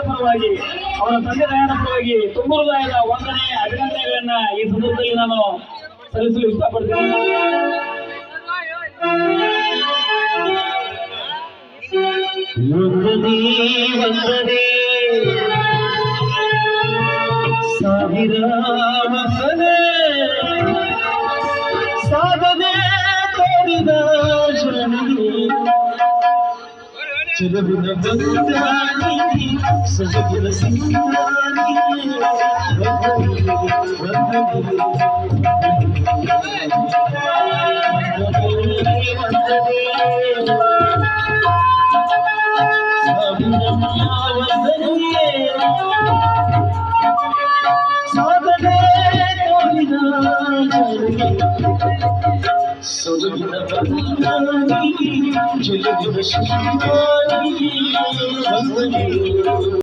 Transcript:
ಪರವಾಗಿ ಅವರ ತಂದೆ ತಾಯಿಯ ಪರವಾಗಿ ತುಂಬ ಹೃದಯದ ವಂದನೆ ಅಭಿನಂದನೆಗಳನ್ನ ಈ ಸಂದರ್ಭದಲ್ಲಿ ನಾನು ಸಲ್ಲಿಸಲು ಇಷ್ಟಪಡ್ತೀನಿ. ವಂದನೆ ವಂದನೆ ಸಾವಿರ ವಂದನೆ ಸಾಧನೆ ತೋರಿದ ಶರಣಿ ಚೆಲುವಿನ ಬಂದಾನಿ ಸೊಗಗಿನ ಸಿಂಗಾರಿ ಸಾಧನೆ ತೋರಿದ ಸೊಗಗಿನ ಬಂದಾನಿ ಚೆಲುವಿನ ಸಿಂಗಾರಿ